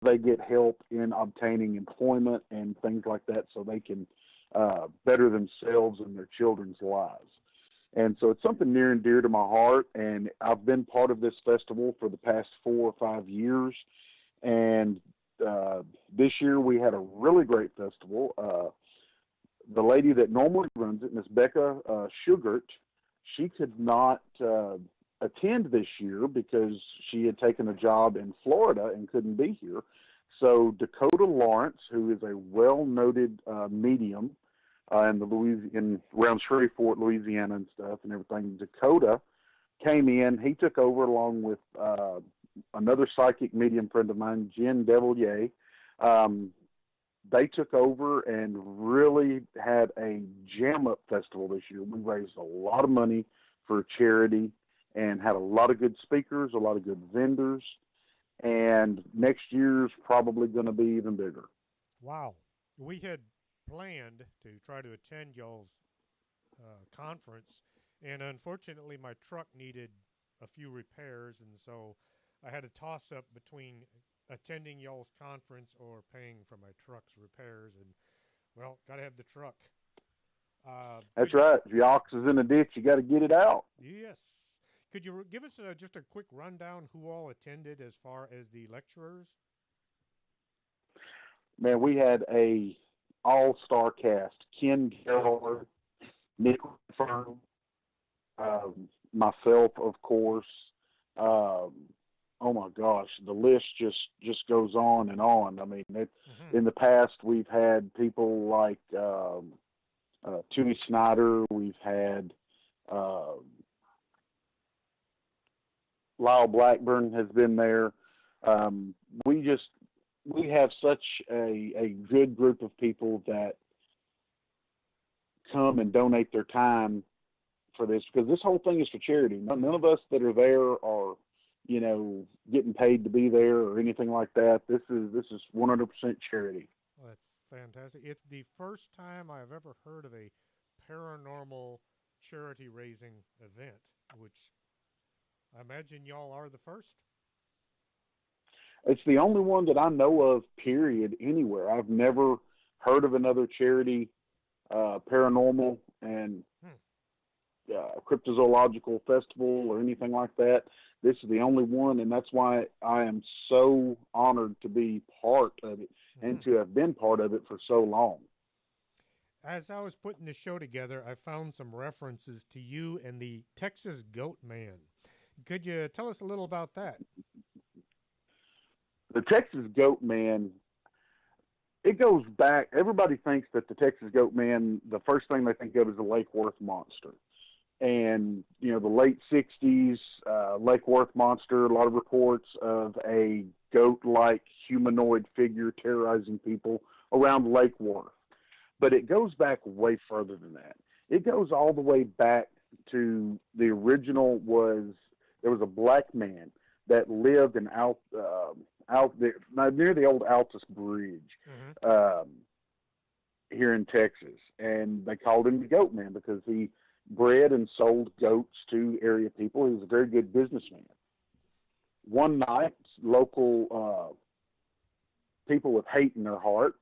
they get help in obtaining employment and things like that so they can better themselves and their children's lives. And so it's something near and dear to my heart, and I've been part of this festival for the past 4 or 5 years. And this year we had a really great festival. The lady that normally runs it, Miss Becca Sugart, she could not attend this year because she had taken a job in Florida and couldn't be here. So Dakota Lawrence, who is a well-noted medium in around Shreveport, Louisiana and stuff and everything, Dakota came in. He took over along with another psychic medium friend of mine, Jen Devilier. They took over and really had a jam-up festival this year. We raised a lot of money for charity and had a lot of good speakers, a lot of good vendors, and next year's probably going to be even bigger. Wow. We had planned to try to attend y'all's conference, and unfortunately my truck needed a few repairs, and so I had a toss-up between attending y'all's conference or paying for my truck's repairs, and, well, got to have the truck. That's right. If your ox is in a ditch, you got to get it out. Yes. Could you give us just a quick rundown who all attended as far as the lecturers? Man, we had a all-star cast. Ken Geller, Nick Fern, myself, of course. Oh my gosh, the list just goes on and on. I mean, in the past we've had people like Tootie Snyder. We've had Lyle Blackburn has been there. We have such a good group of people that come and donate their time for this, because this whole thing is for charity. None of us that are there are, getting paid to be there or anything like that. This is 100% charity. Well, that's fantastic. It's the first time I've ever heard of a paranormal charity raising event, which I imagine y'all are the first. It's the only one that I know of, period, anywhere. I've never heard of another charity, paranormal and cryptozoological festival or anything like that. This is the only one, and that's why I am so honored to be part of it and to have been part of it for so long. As I was putting the show together, I found some references to you and the Texas Goat Man. Could you tell us a little about that? The Texas Goat Man, it goes back. Everybody thinks that the Texas Goat Man, the first thing they think of is the Lake Worth monster. And, the late 60s, Lake Worth monster, a lot of reports of a goat-like humanoid figure terrorizing people around Lake Worth. But it goes back way further than that. It goes all the way back to the original there was a black man that lived in out there near the old Altus Bridge here in Texas, and they called him the Goat Man because he bred and sold goats to area people. He was a very good businessman. One night, local people with hate in their heart,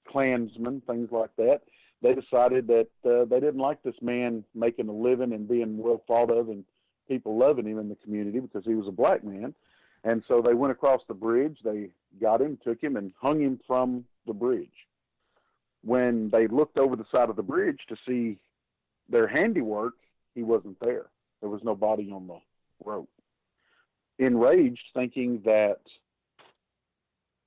Klansmen, things like that, they decided that they didn't like this man making a living and being well thought of and people loving him in the community because he was a black man. And so they went across the bridge, they got him, took him, and hung him from the bridge. When they looked over the side of the bridge to see their handiwork, he wasn't there. There was no body on the rope. Enraged, thinking that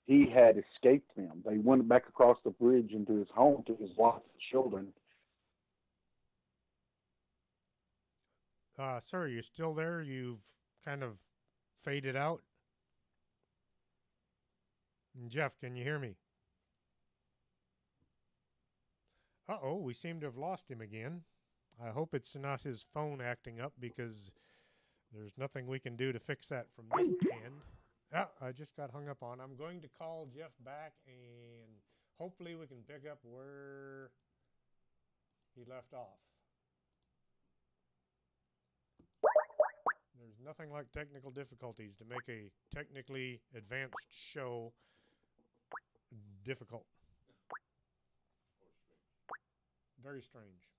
he had escaped them, they went back across the bridge into his home to his wife and children. Sir, you still there? You've kind of faded out. And Jeff, can you hear me? Uh-oh, we seem to have lost him again. I hope it's not his phone acting up, because there's nothing we can do to fix that from this end. I just got hung up on. I'm going to call Jeff back, and hopefully we can pick up where he left off. There's Nothing like technical difficulties to make a technically advanced show difficult. Very strange.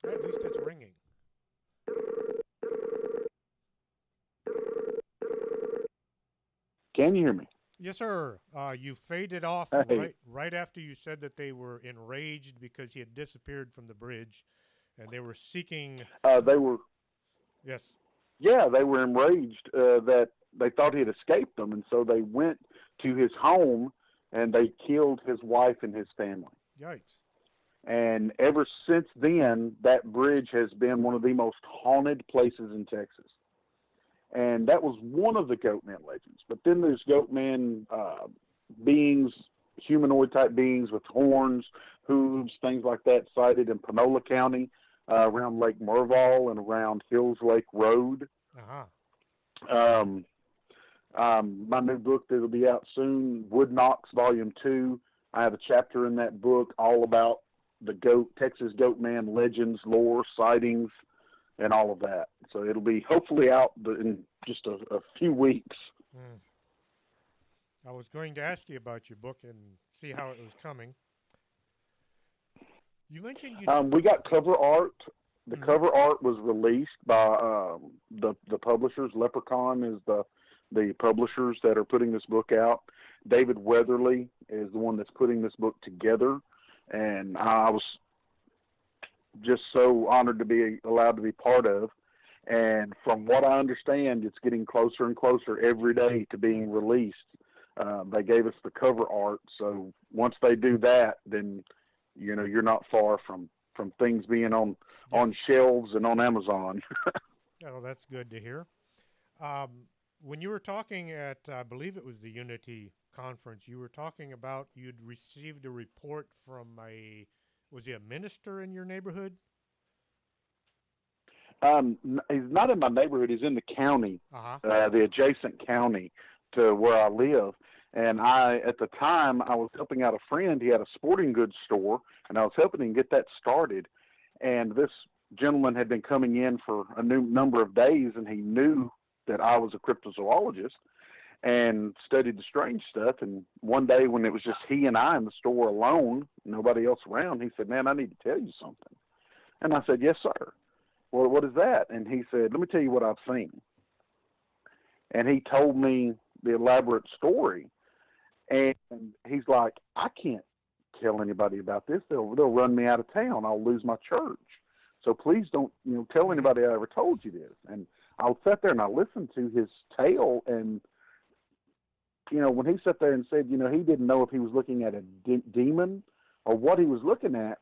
At least it's ringing. Can you hear me? Yes, sir. You faded off Hey, right after you said that they were enraged because he had disappeared from the bridge, and they were seeking. they were, Yes. yeah, they were enraged that they thought he had escaped them, and so they went to his home and they killed his wife and his family. Yikes. And ever since then, that bridge has been one of the most haunted places in Texas. And that was one of the Goatman legends. But then there's Goatman beings, humanoid type beings with horns, hooves, things like that, sighted in Panola County, around Lake Merval and around Hills Lake Road. Uh-huh. My new book that'll be out soon, Wood Knocks Volume 2. I have a chapter in that book all about the Texas Goatman legends, lore, sightings, and all of that. So it'll be hopefully out in just a few weeks. Mm. I was going to ask you about your book and see how it was coming. You mentioned you. We got cover art. The Mhm. cover art was released by the publishers. Leprechaun is the publishers that are putting this book out. David Weatherly is the one that's putting this book together, and I was just so honored to be allowed to be part of. And from what I understand, it's getting closer and closer every day to being released. They gave us the cover art, so once they do that, then you're not far from things being on shelves and on Amazon. Oh, that's good to hear. When you were talking at, I believe it was the Unity conference, you were talking about you'd received a report from was he a minister in your neighborhood? He's not in my neighborhood. He's in the county, Uh-huh. the adjacent county to where I live. And at the time, I was helping out a friend. He had a sporting goods store, and I was helping him get that started. And this gentleman had been coming in for a new number of days, and he knew that I was a cryptozoologist and studied the strange stuff. And one day when it was just he and I in the store alone, nobody else around, he said, "Man, I need to tell you something." And I said, "Yes, sir." "Well, what is that?" And he said, "Let me tell you what I've seen." And he told me the elaborate story. And he's like, "I can't tell anybody about this. They'll run me out of town. I'll lose my church. So please don't tell anybody I ever told you this." And I sat there and I listened to his tale, and when he sat there and said, he didn't know if he was looking at a demon or what he was looking at,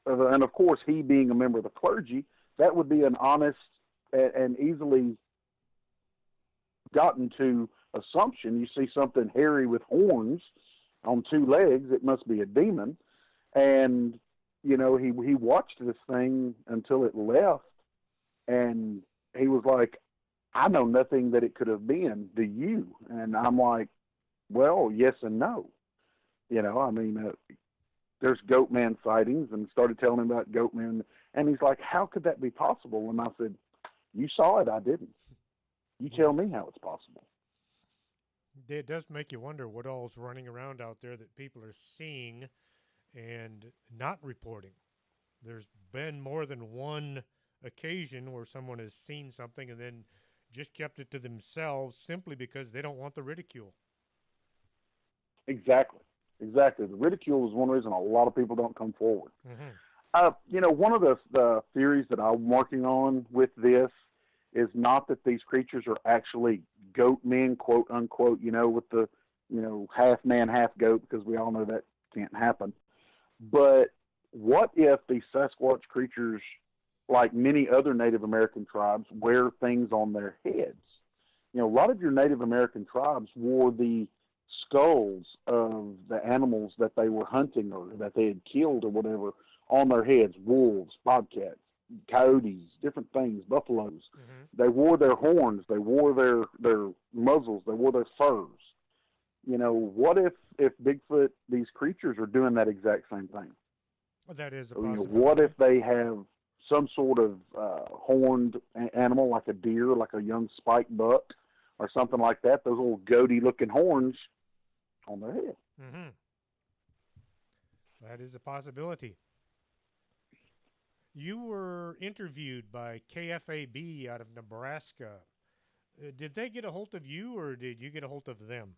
and of course he being a member of the clergy, that would be an honest and easily gotten to assumption. You see something hairy with horns on two legs, it must be a demon. And he watched this thing until it left, and he was like, "I know nothing that it could have been. Do you?" And I'm like, "Well, yes and no." There's Goatman sightings, and started telling him about Goatman, and he's like, "How could that be possible?" And I said, "You saw it, I didn't. You tell me how it's possible." It does make you wonder what all's running around out there that people are seeing and not reporting. There's been more than one occasion where someone has seen something and then just kept it to themselves simply because they don't want the ridicule. Exactly. The ridicule is one reason a lot of people don't come forward. Mm-hmm. One of the theories that I'm working on with this is not that these creatures are actually goat men, quote unquote, with the, half man, half goat, because we all know that can't happen. But what if these Sasquatch creatures, like many other Native American tribes, wear things on their heads? A lot of your Native American tribes wore the skulls of the animals that they were hunting or that they had killed or whatever on their heads: wolves, bobcats, coyotes, different things, buffaloes. Mm-hmm. They wore their horns, they wore their muzzles, they wore their furs. What if Bigfoot, these creatures, are doing that exact same thing? That is a So, what possibility. if they have some sort of horned animal, like a deer, like a young spike buck, or something like that? Those little goatee-looking horns on their head. Hmm. That is a possibility. You were interviewed by KFAB out of Nebraska. Did they get a hold of you, or did you get a hold of them?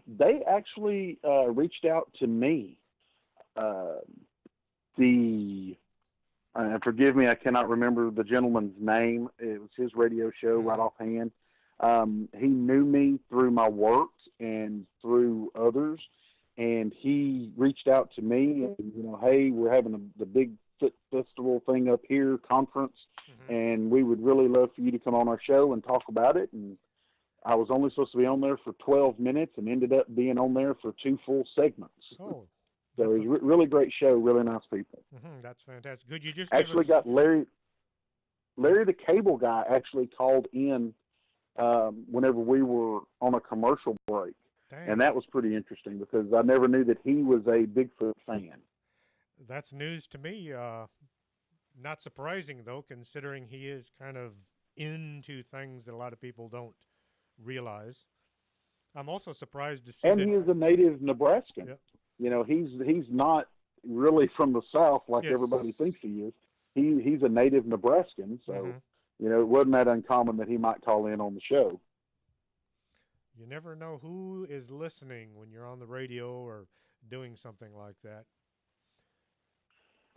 They actually reached out to me. Uh, the Forgive me, I cannot remember the gentleman's name. It was his radio show right Hmm. offhand. He knew me through my work and through others, and he reached out to me and, hey, we're having the big festival thing up here, conference, Hmm. and we would really love for you to come on our show and talk about it. And I was only supposed to be on there for 12 minutes and ended up being on there for 2 full segments. Oh, So that's it was really great show, really nice people. that's fantastic. Could you just give Actually us? got Larry Yeah. Larry the Cable Guy actually called in whenever we were on a commercial break. And Dang. that was pretty interesting because I never knew that he was a Bigfoot fan. That's news to me. Not surprising though, considering he is kind of into things that a lot of people don't realize. I'm also surprised to see And that. he is a native Nebraskan. Yeah. He's not really from the South like Yes. everybody thinks he is. He's a native Nebraskan, so Hmm. it wasn't that uncommon that he might call in on the show. You never know who is listening when you're on the radio or doing something like that.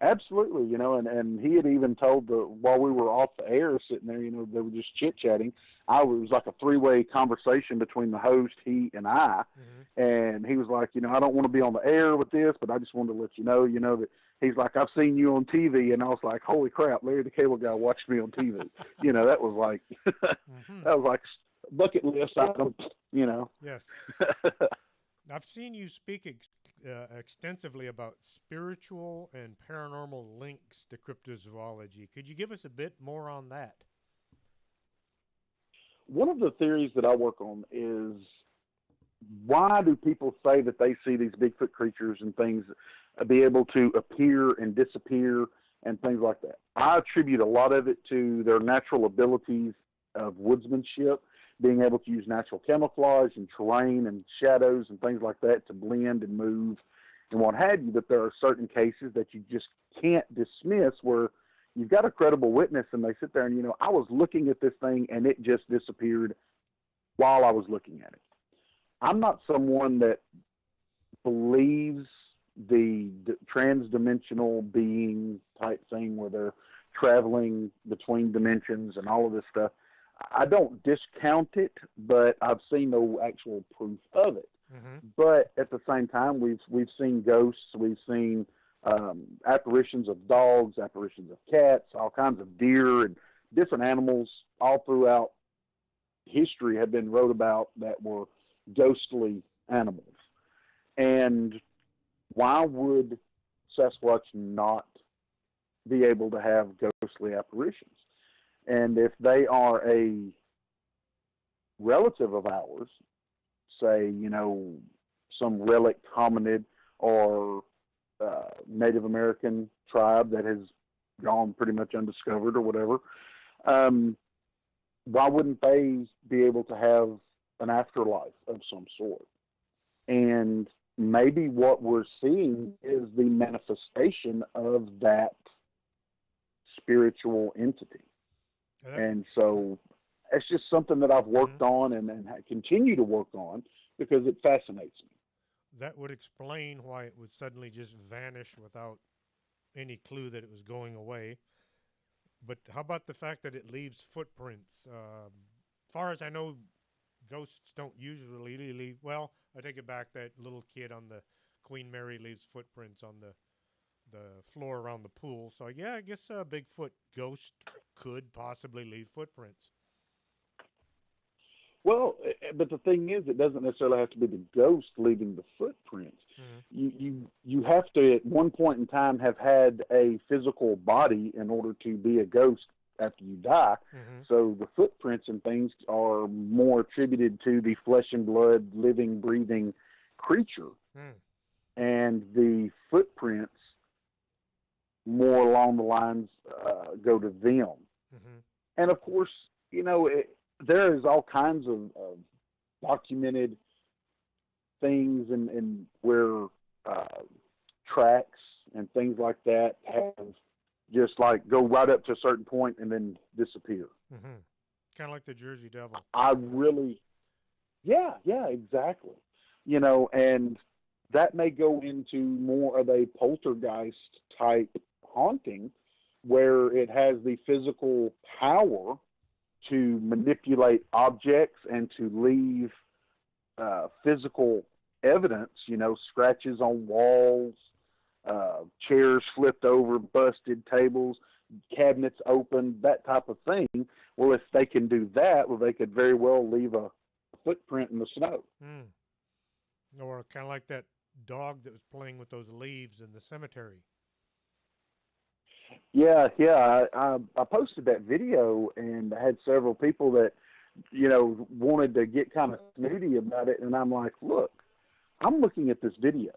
Absolutely, and he had even told while we were off the air sitting there, they were just chit chatting. It was like a 3-way conversation between the host, he, and I, Hmm. and he was like, I don't want to be on the air with this, but I just wanted to let you know, that he's like, I've seen you on TV, and I was like, holy crap, Larry the Cable Guy watched me on TV. That was like that Hmm. was like bucket list item. Yes. I've seen you speak extensively about spiritual and paranormal links to cryptozoology. Could you give us a bit more on that? One of the theories that I work on is, why do people say that they see these Bigfoot creatures and things be able to appear and disappear and things like that? I attribute a lot of it to their natural abilities of woodsmanship, being able to use natural camouflage and terrain and shadows and things like that to blend and move and what have you. But there are certain cases that you just can't dismiss where you've got a credible witness and they sit there and, I was looking at this thing and it just disappeared while I was looking at it. I'm not someone that believes the trans-dimensional being type thing where they're traveling between dimensions and all of this stuff. I don't discount it, but I've seen no actual proof of it. Hmm. But at the same time, we've seen ghosts, we've seen apparitions of dogs, apparitions of cats, all kinds of deer and different animals all throughout history have been wrote about that were ghostly animals. And why would Sasquatch not be able to have ghostly apparitions? And if they are a relative of ours, say, some relic hominid or Native American tribe that has gone pretty much undiscovered or whatever, why wouldn't they be able to have an afterlife of some sort? And maybe what we're seeing is the manifestation of that spiritual entity. That, And so it's just something that I've mhm. worked on and continue to work on because it fascinates me. That would explain why it would suddenly just vanish without any clue that it was going away. But how about the fact that it leaves footprints? Far as I know, ghosts don't usually leave. Well, I take it back. That little kid on the Queen Mary leaves footprints on the floor around the pool. So yeah, I guess a Bigfoot ghost could possibly leave footprints. Well, but the thing is, it doesn't necessarily have to be the ghost leaving the footprints. Mm-hmm. You have to at one point in time have had a physical body in order to be a ghost after you die. Mm-hmm. So the footprints and things are more attributed to the flesh and blood, living, breathing creature. Mm. and the footprints more along the lines go to them. Mm-hmm. And of course, there is all kinds of documented things and where tracks and things like that have just like go right up to a certain point and then disappear. Mm-hmm. Kind of like the Jersey Devil. Yeah, exactly. And that may go into more of a poltergeist type haunting where it has the physical power to manipulate objects and to leave physical evidence, scratches on walls, chairs flipped over, busted tables, cabinets open, that type of thing. Well, if they can do that, well, they could very well leave a footprint in the snow. Mm. Or kind of like that dog that was playing with those leaves in the cemetery. Yeah. I posted that video and I had several people that, wanted to get kind of snooty about it. And I'm like, look, I'm looking at this video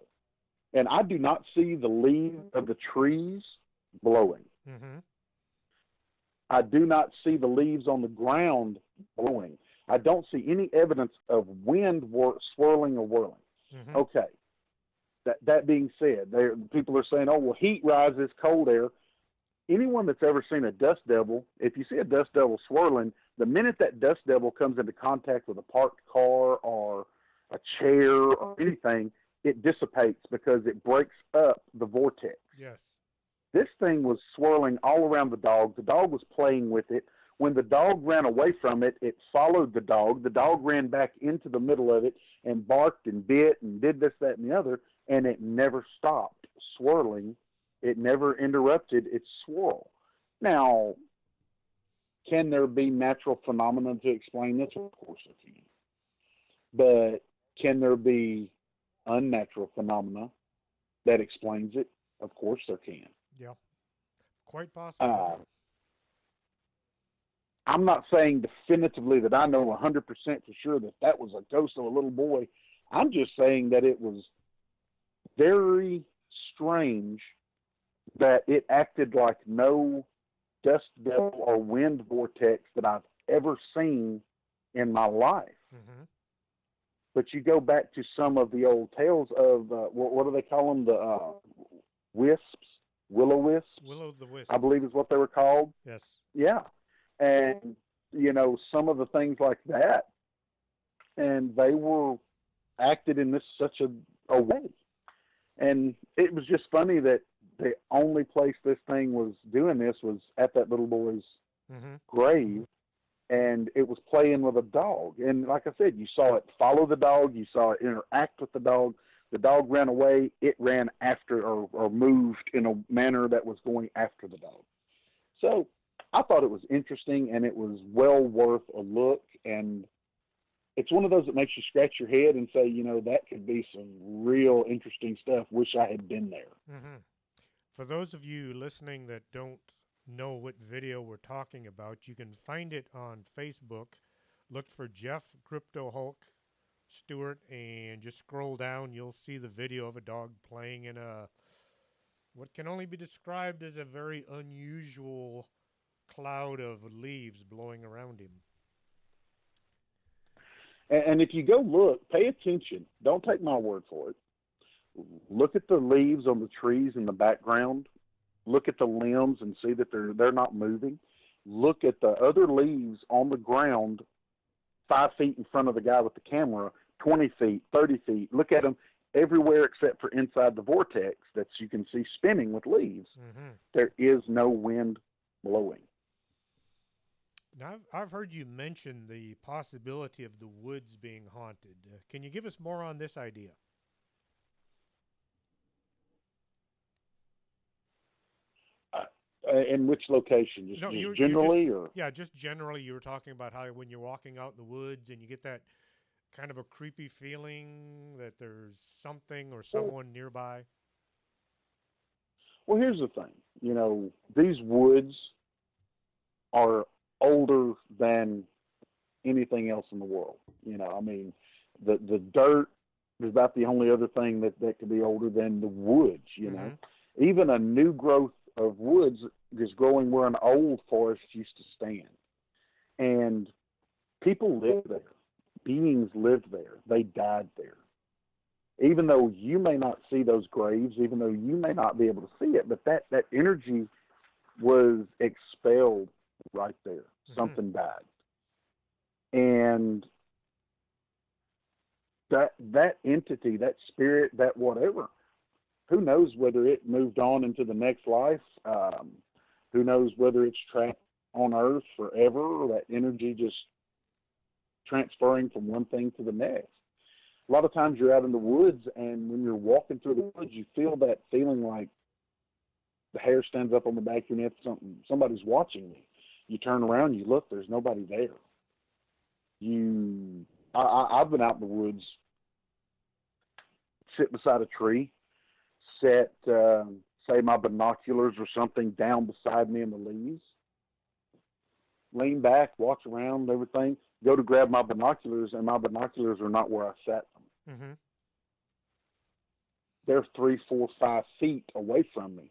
and I do not see the leaves of the trees blowing. Mm-hmm. I do not see the leaves on the ground blowing. I don't see any evidence of wind swirling or whirling. Mm-hmm. Okay. That being said, people are saying, oh, well, heat rises, cold air. Anyone that's ever seen a dust devil, if you see a dust devil swirling, the minute that dust devil comes into contact with a parked car or a chair or anything, it dissipates because it breaks up the vortex. Yes. This thing was swirling all around the dog. The dog was playing with it. When the dog ran away from it, it followed the dog. The dog ran back into the middle of it and barked and bit and did this, that, and the other, and it never stopped swirling. It never interrupted its swirl. Now, can there be natural phenomena to explain this? Of course there can. But can there be unnatural phenomena that explains it? Of course there can. Yeah, quite possible. I'm not saying definitively that I know 100% for sure that was a ghost of a little boy. I'm just saying that it was very strange that it acted like no dust devil or wind vortex that I've ever seen in my life. Mm-hmm. But you go back to some of the old tales of, what do they call them? The wisps, will-o-wisps? Will-o'-the-wisp, I believe is what they were called. Yes. Yeah. And, some of the things like that. And they were acted in such a way. And it was just funny that the only place this thing was doing this was at that little boy's mm-hmm. grave, and it was playing with a dog. And like I said, you saw it follow the dog, you saw it interact with the dog. The dog ran away, it ran after or moved in a manner that was going after the dog. So I thought it was interesting, and it was well worth a look. And it's one of those that makes you scratch your head and say, that could be some real interesting stuff. Wish I had been there. Mm-hmm. For those of you listening that don't know what video we're talking about, you can find it on Facebook. Look for Jeff Crypto Hulk Stewart and just scroll down. You'll see the video of a dog playing in what can only be described as a very unusual cloud of leaves blowing around him. And if you go look, pay attention. Don't take my word for it. Look at the leaves on the trees in the background. Look at the limbs and see that they're not moving. Look at the other leaves on the ground 5 feet in front of the guy with the camera, 20 feet, 30 feet. Look at them everywhere except for inside the vortex that you can see spinning with leaves. Mm-hmm. There is no wind blowing. Now, I've heard you mention the possibility of the woods being haunted. Can you give us more on this idea? In which location? Just generally? Or? Yeah, just generally. You were talking about how when you're walking out in the woods and you get that kind of a creepy feeling that there's something or someone nearby. Well, here's the thing. These woods are older than anything else in the world. The dirt is about the only other thing that could be older than the woods, you know. Even a new growth of woods is growing where an old forest used to stand. And people lived there. Beings lived there. They died there. Even though you may not see those graves, even though you may not be able to see it, but that energy was expelled right there. Something died. And that entity, that spirit, that whatever, who knows whether it moved on into the next life? Who knows whether it's trapped on Earth forever, or that energy just transferring from one thing to the next. A lot of times you're out in the woods, and when you're walking through the woods, you feel that feeling like the hair stands up on the back of your neck. Somebody's watching you. You turn around, you look, there's nobody there. I've been out in the woods, sit beside a tree, set, say, my binoculars or something down beside me in the leaves, lean back, watch around, everything, go to grab my binoculars, and my binoculars are not where I set them. They're 3, 4, 5 feet away from me,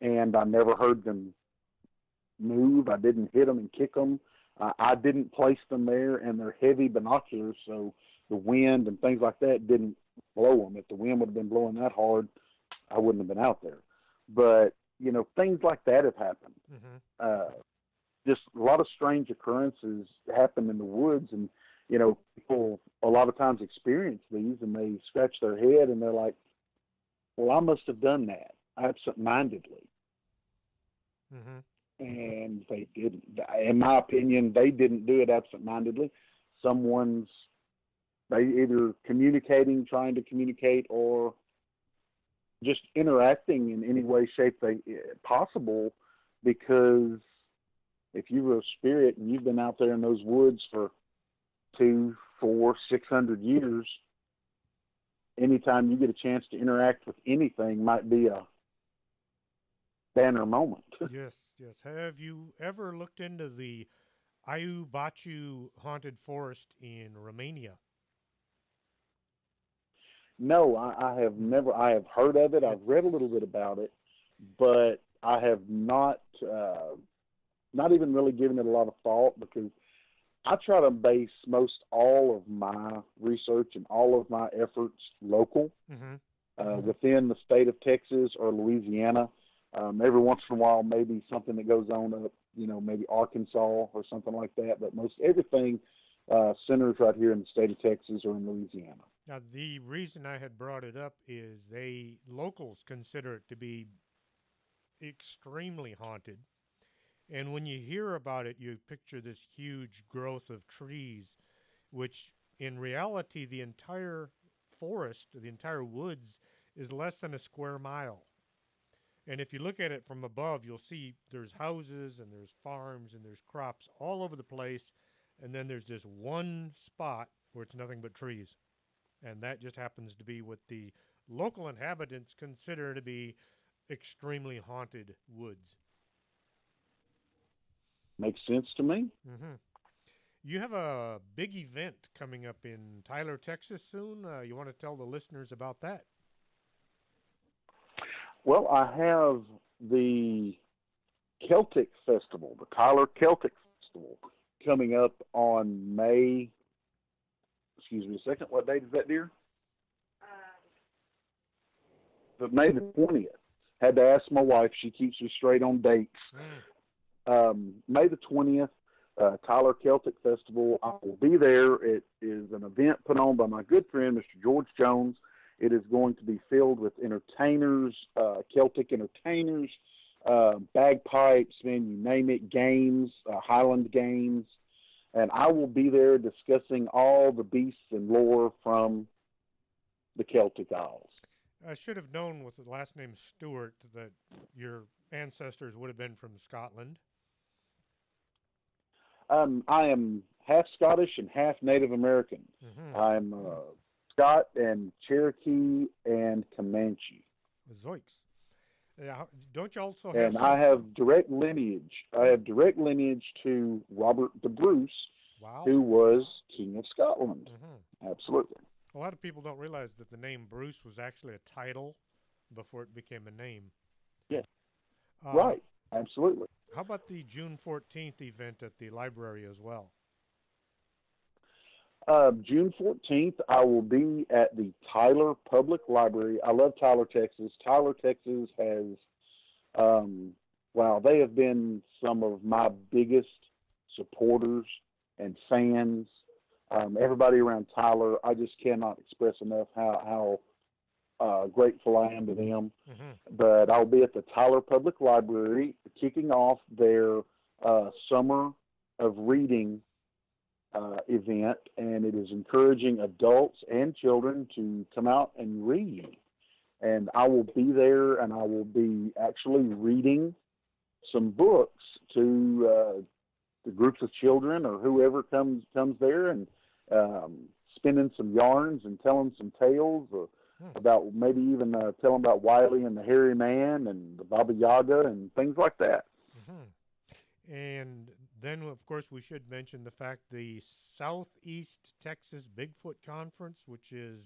and I never heard them move. I didn't hit them and kick them. I didn't place them there, and they're heavy binoculars, so the wind and things like that didn't blow them. If the wind would have been blowing that hard, I wouldn't have been out there. But, you know, things like that have happened. Just a lot of strange occurrences happen in the woods, and, you know, people a lot of times experience these, and they scratch their head, and they're like, well, I must have done that absent-mindedly. And they didn't. In my opinion, they didn't do it absent-mindedly. They either communicating, trying to communicate, or just interacting in any way, shape, possible, because if you were a spirit and you've been out there in those woods for 200, 400, 600 years, anytime you get a chance to interact with anything might be a banner moment. Yes. Have you ever looked into the Ayubachu haunted forest in Romania? No, I have never. I have heard of it. I've read a little bit about it, but I have not even really given it a lot of thought, because I try to base most all of my research and all of my efforts local, within the state of Texas or Louisiana. Every once in a while, maybe something that goes on up, you know, maybe Arkansas or something like that. But most everything centers right here in the state of Texas or in Louisiana. Now, the reason I had brought it up is locals consider it to be extremely haunted. And when you hear about it, you picture this huge growth of trees, which in reality, the entire forest, the entire woods, is less than a square mile. And if you look at it from above, you'll see there's houses and there's farms and there's crops all over the place. And then there's this one spot where it's nothing but trees. And that just happens to be what the local inhabitants consider to be extremely haunted woods. Makes sense to me. You have a big event coming up in Tyler, Texas soon. You want to tell the listeners about that? Well, I have the Celtic Festival, the Tyler Celtic Festival, coming up on May. Excuse me a second. What date is that, dear? May the 20th. Had to ask my wife. She keeps me straight on dates. May the 20th, Tyler Celtic Festival. I will be there. It is an event put on by my good friend, Mr. George Jones. It is going to be filled with entertainers, Celtic entertainers, bagpipes, man, you name it, games, Highland games. And I will be there discussing all the beasts and lore from the Celtic Isles. I should have known with the last name Stewart that your ancestors would have been from Scotland. I am half Scottish and half Native American. I'm Scott and Cherokee and Comanche. Zoiks. Don't you also have... And I have direct lineage. I have direct lineage to Robert the Bruce, who was King of Scotland. Absolutely. A lot of people don't realize that the name Bruce was actually a title before it became a name. Yes, Uh, right, absolutely. how about the June 14th event at the library as well? June 14th, I will be at the Tyler Public Library. I love Tyler, Texas. Tyler, Texas has, um, wow, they have been some of my biggest supporters and fans. Everybody around Tyler, I just cannot express enough how grateful I am to them. Mm-hmm. But I'll be at the Tyler Public Library kicking off their summer of reading event, and it is encouraging adults and children to come out and read. And I will be there, and I will be actually reading some books to the groups of children or whoever comes there, and spinning some yarns and telling some tales Hmm. about maybe even telling about Wiley and the Hairy Man and the Baba Yaga and things like that. Mm-hmm. And then, of course, we should mention the fact the Southeast Texas Bigfoot Conference, which is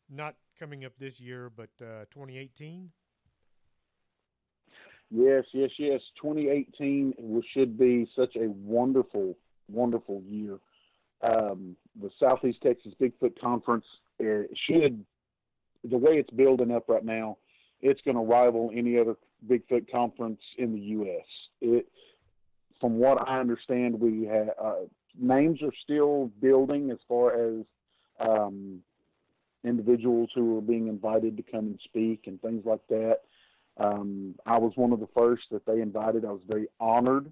not coming up this year, but 2018. Yes, yes, yes. 2018 should be such a wonderful, wonderful year. The Southeast Texas Bigfoot Conference should, the way it's building up right now, it's going to rival any other Bigfoot conference in the U.S. From what I understand, we have names are still building as far as um, individuals who are being invited to come and speak and things like that. I was one of the first that they invited. I was very honored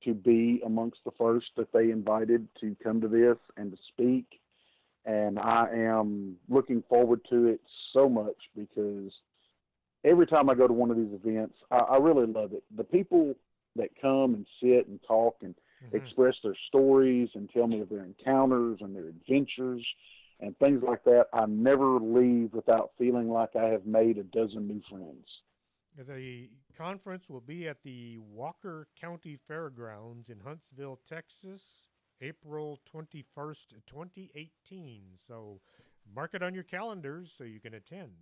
to be amongst the first that they invited to come to this and to speak. And I am looking forward to it so much because every time I go to one of these events, I really love it. The people that come and sit and talk and Mm-hmm. express their stories and tell me of their encounters and their adventures and things like that, I never leave without feeling like I have made a dozen new friends. The conference will be at the Walker County Fairgrounds in Huntsville, Texas, April 21st, 2018. So mark it on your calendars so you can attend.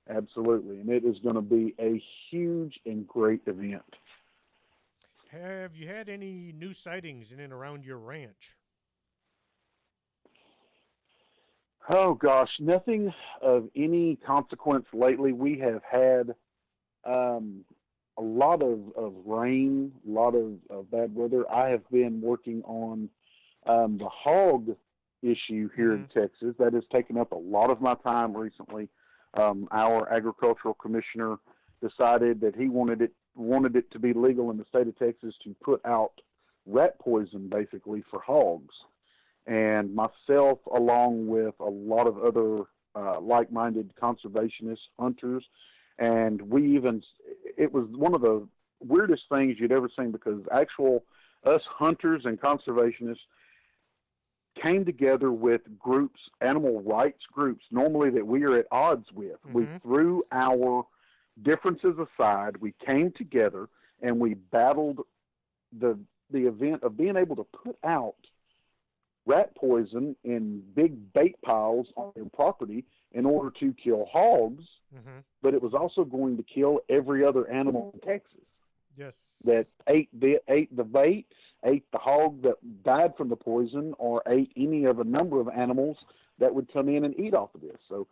Absolutely. And it is going to be a huge and great event. Have you had any new sightings in and around your ranch? Oh, gosh, nothing of any consequence lately. We have had um, a lot of rain, a lot of bad weather. I have been working on the hog issue here Mm-hmm. in Texas. That has taken up a lot of my time recently. Our agricultural commissioner decided that he wanted it to be legal in the state of Texas to put out rat poison basically for hogs. And myself, along with a lot of other like-minded conservationists, hunters, and it was one of the weirdest things you'd ever seen because actual us hunters and conservationists came together with groups, animal rights groups, normally that we are at odds with. We Mm-hmm. threw our differences aside. We came together and we battled the the event of being able to put out rat poison in big bait piles on their property in order to kill hogs, Mm-hmm. but it was also going to kill every other animal in Texas Yes. that ate the bait, ate the hog that died from the poison, or ate any of a number of animals that would come in and eat off of this. So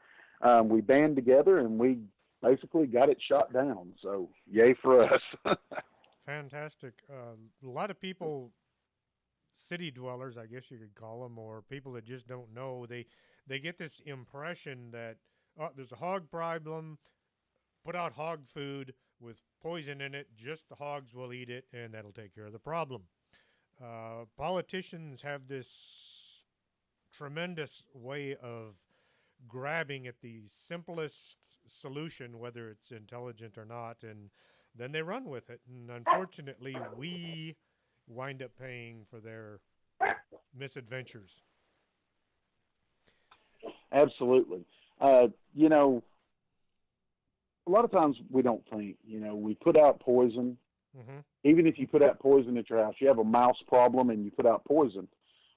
we band together and we basically got it shot down. So yay for us. Fantastic. A lot of people, city dwellers, I guess you could call them, or people that just don't know, they get this impression that oh, there's a hog problem. Put out hog food with poison in it. Just the hogs will eat it, and that'll take care of the problem. Politicians have this tremendous way of grabbing at the simplest solution, whether it's intelligent or not, and then they run with it. And unfortunately, we wind up paying for their misadventures. Absolutely. You know, a lot of times we don't think, we put out poison. Mm-hmm. Even if you put out poison at your house, you have a mouse problem and you put out poison.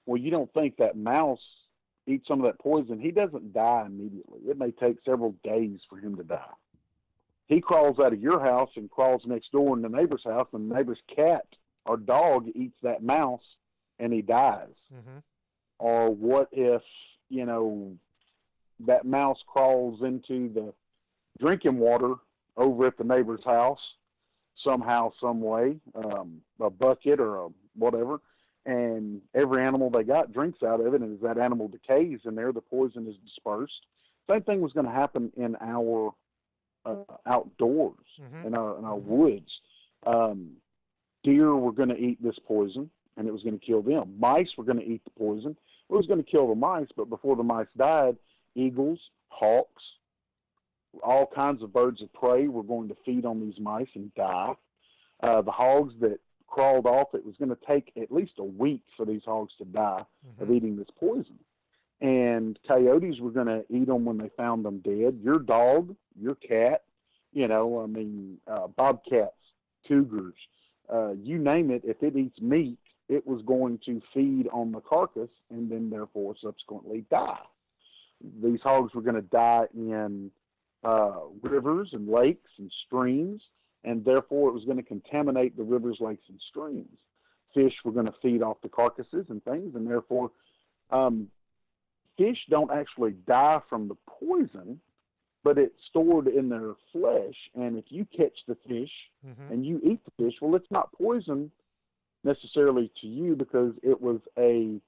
Well, you don't think that mouse eats some of that poison, he doesn't die immediately. It may take several days for him to die. He crawls out of your house and crawls next door in the neighbor's house, and the neighbor's cat or dog eats that mouse and he dies. Mm-hmm. Or what if, that mouse crawls into the drinking water over at the neighbor's house somehow, some way, a bucket or a whatever, and every animal they got drinks out of it, and as that animal decays in there, the poison is dispersed. Same thing was going to happen in our outdoors, mm-hmm. in our woods. Deer were going to eat this poison, and it was going to kill them. Mice were going to eat the poison. It was going to kill the mice, but before the mice died, eagles, hawks, all kinds of birds of prey were going to feed on these mice and die. The hogs that crawled off, it was going to take at least a week for these hogs to die mm-hmm. of eating this poison. And coyotes were going to eat them when they found them dead. Your dog, your cat, bobcats, cougars, you name it, if it eats meat, it was going to feed on the carcass and then therefore subsequently die. These hogs were going to die in rivers and lakes and streams, and therefore it was going to contaminate the rivers, lakes, and streams. Fish were going to feed off the carcasses and things, and therefore fish don't actually die from the poison, but it's stored in their flesh, and if you catch the fish mm-hmm. and you eat the fish, well, it's not poison necessarily to you because it was a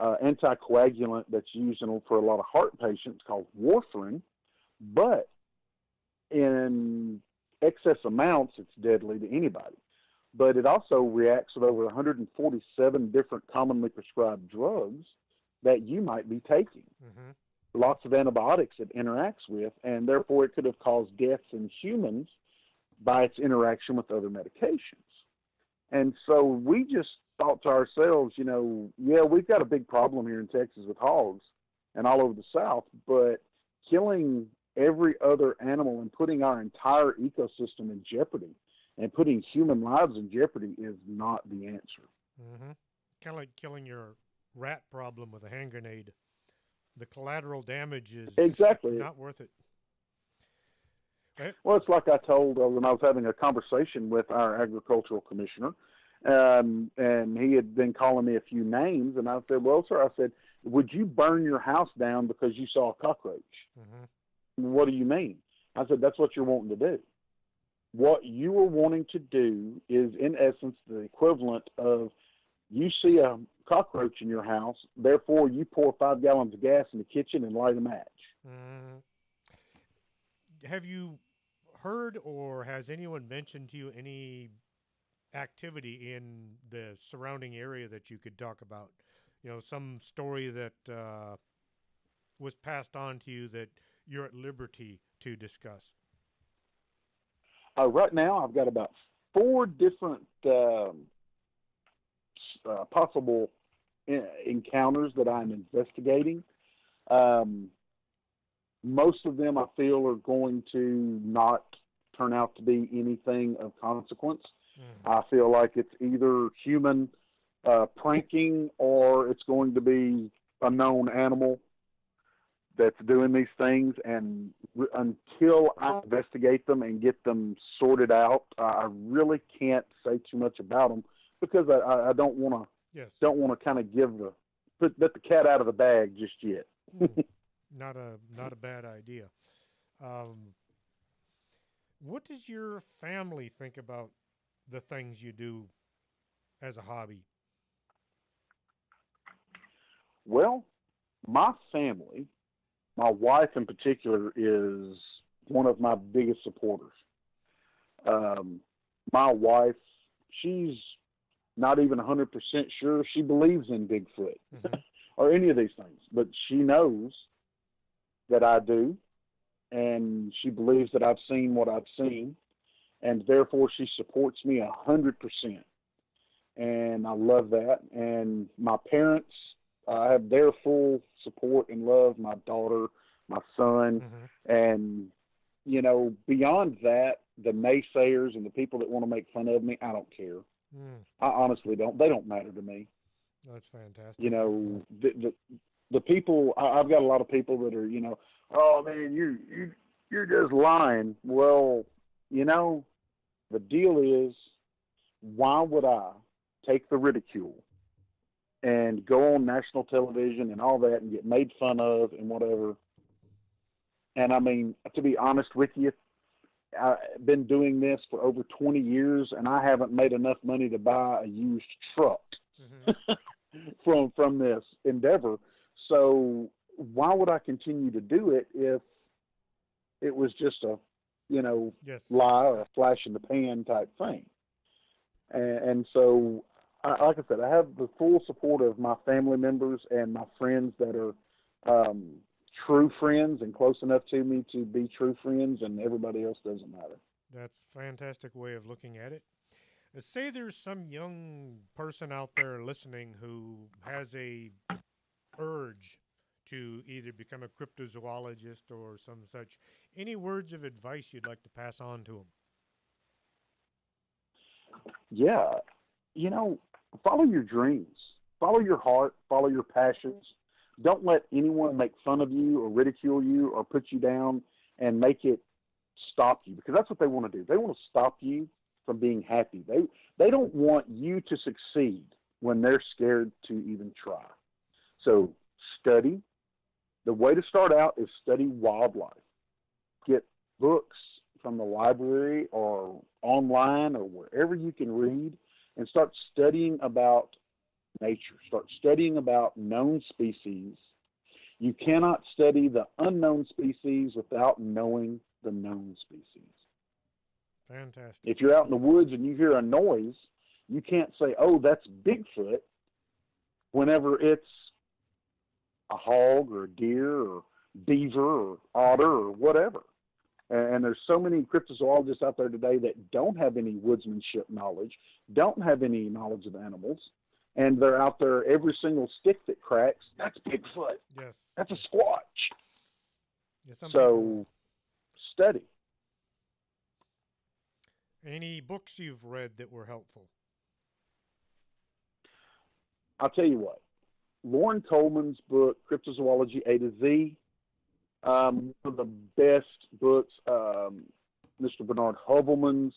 anticoagulant that's used for a lot of heart patients called warfarin, but in excess amounts, it's deadly to anybody. But it also reacts with over 147 different commonly prescribed drugs that you might be taking. Mm-hmm. Lots of antibiotics it interacts with, and therefore it could have caused deaths in humans by its interaction with other medications. And so we just thought to ourselves, we've got a big problem here in Texas with hogs and all over the South, but killing every other animal and putting our entire ecosystem in jeopardy and putting human lives in jeopardy is not the answer. Mm-hmm. Kind of like killing your rat problem with a hand grenade. The collateral damage is exactly not worth it. Well, it's like I told when I was having a conversation with our agricultural commissioner, and he had been calling me a few names, and I said, well, sir, I said, would you burn your house down because you saw a cockroach? Mm-hmm. What do you mean? I said, that's what you're wanting to do. What you are wanting to do is, in essence, the equivalent of you see a cockroach in your house, therefore you pour 5 gallons of gas in the kitchen and light a match. Mm. Have you heard or has anyone mentioned to you any activity in the surrounding area that you could talk about? Some story that was passed on to you that you're at liberty to discuss? Right now, I've got about 4 different possible encounters that I'm investigating. Most of them I feel are going to not turn out to be anything of consequence. I feel like it's either human pranking or it's going to be a known animal that's doing these things. And until I investigate them and get them sorted out, I really can't say too much about them because I don't want to kind of let the cat out of the bag just yet. Not a bad idea. What does your family think about the things you do as a hobby? Well, my family, my wife in particular, is one of my biggest supporters. My wife, she's not even 100% sure she believes in Bigfoot or any of these things, but she knows that I do, and she believes that I've seen what I've seen, and therefore she supports me 100%. And I love that. And my parents, I have their full support and love, my daughter, my son, and, beyond that, the naysayers and the people that want to make fun of me, I don't care. I honestly don't. They don't matter to me. That's fantastic. the people, I've got a lot of people that are, oh man, you're just lying. Well, you know, the deal is, why would I take the ridicule and go on national television and all that and get made fun of and whatever? And I mean, to be honest with you, I've been doing this for over 20 years, and I haven't made enough money to buy a used truck Mm-hmm. from this endeavor. So why would I continue to do it if it was just a, Yes. lie or a flash in the pan type thing? And so, like I said, I have the full support of my family members and my friends that are um, true friends and close enough to me to be true friends, and everybody else doesn't matter. That's a fantastic way of looking at it. Say there's some young person out there listening who has a urge to either become a cryptozoologist or some such. Any words of advice you'd like to pass on to them? Yeah, you know, follow your dreams, follow your heart, follow your passions. Don't let anyone make fun of you or ridicule you or put you down and make it stop you, because that's what they want to do. They want to stop you from being happy. They don't want you to succeed when they're scared to even try. So study. The way to start out is study wildlife. Get books from the library or online or wherever you can read, and start studying about nature. Start studying about known species. You cannot study the unknown species without knowing the known species. Fantastic. If you're out in the woods and you hear a noise, you can't say, oh, that's Bigfoot, whenever it's a hog or a deer or beaver or otter or whatever. And there's so many cryptozoologists out there today that don't have any woodsmanship knowledge, don't have any knowledge of animals, and they're out there, every single stick that cracks, that's Bigfoot. Yes. That's a squatch. Yeah, some people. So study. Any books you've read that were helpful? I'll tell you what, Lauren Coleman's book, Cryptozoology A to Z, one of the best books. Mr. Bernard Hovelman's,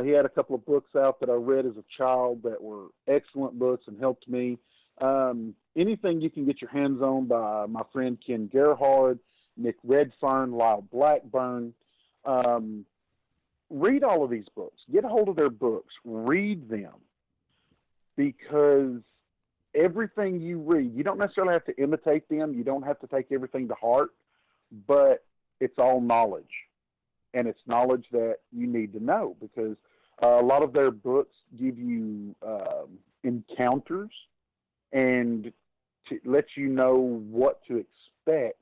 he had a couple of books out that I read as a child that were excellent books and helped me. Anything you can get your hands on by my friend Ken Gerhard, Nick Redfern, Lyle Blackburn. Read all of these books. Get a hold of their books. Read them, because everything you read, you don't necessarily have to imitate them. You don't have to take everything to heart, but it's all knowledge. And it's knowledge that you need to know, because a lot of their books give you encounters and to let you know what to expect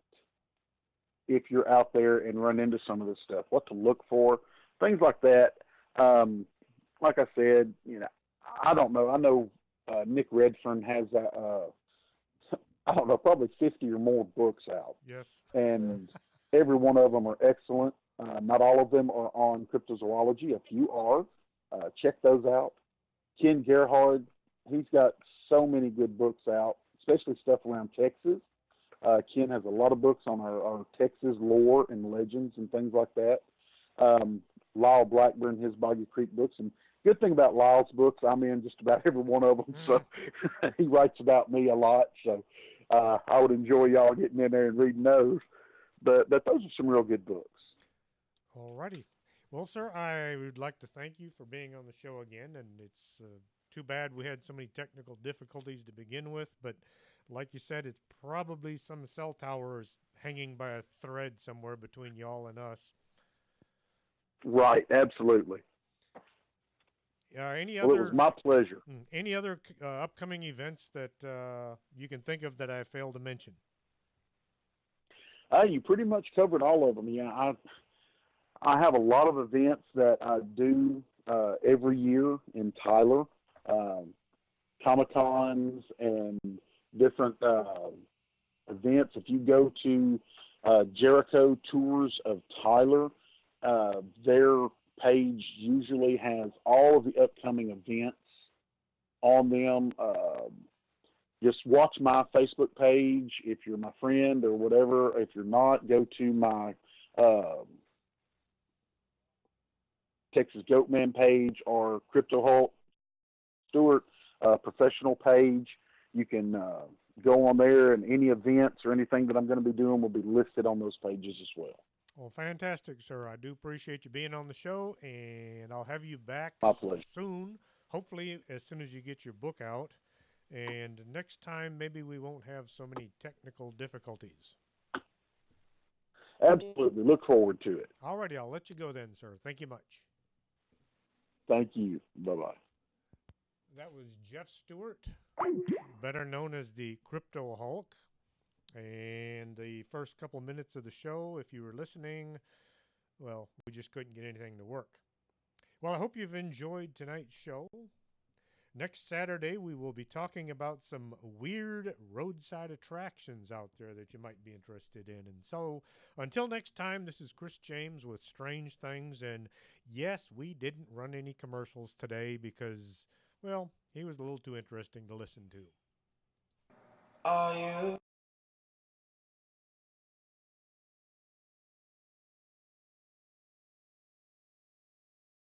if you're out there and run into some of this stuff, what to look for, things like that. Like I said, I don't know. I know Nick Redfern has, I don't know, probably 50 or more books out. Yes. And every one of them are excellent. Not all of them are on cryptozoology. A few are. Check those out. Ken Gerhard, he's got so many good books out, especially stuff around Texas. Ken has a lot of books on our Texas lore and legends and things like that. Lyle Blackburn, his Boggy Creek books. And good thing about Lyle's books, I'm in just about every one of them. So he writes about me a lot. So I would enjoy y'all getting in there and reading those. But those are some real good books. Alrighty. Well, sir, I would like to thank you for being on the show again. And it's too bad we had so many technical difficulties to begin with. But like you said, it's probably some cell towers hanging by a thread somewhere between y'all and us. Right, absolutely. Any Well, other? it was my pleasure. Any other upcoming events that you can think of that I failed to mention? You pretty much covered all of them. Yeah, I have a lot of events that I do every year in Tyler, Comic Cons and different events. If you go to Jericho Tours of Tyler, their page usually has all of the upcoming events on them. just watch my Facebook page if you're my friend or whatever. If you're not, go to my uh, Texas Goatman page or Crypto Hulk Stewart professional page. You can go on there, and any events or anything that I'm going to be doing will be listed on those pages as well. Well, fantastic, sir. I do appreciate you being on the show, and I'll have you back My pleasure. soon. Hopefully, as soon as you get your book out. And next time, maybe we won't have so many technical difficulties. Absolutely. Look forward to it. Alrighty, I'll let you go then, sir. Thank you much. Thank you. Bye bye. That was Jeff Stewart, better known as the Crypto Hulk. And the first couple minutes of the show, if you were listening, well, we just couldn't get anything to work. Well, I hope you've enjoyed tonight's show. Next Saturday, we will be talking about some weird roadside attractions out there that you might be interested in. And so, until next time, this is Chris James with Strange Things. And yes, we didn't run any commercials today because, well, he was a little too interesting to listen to. Are you?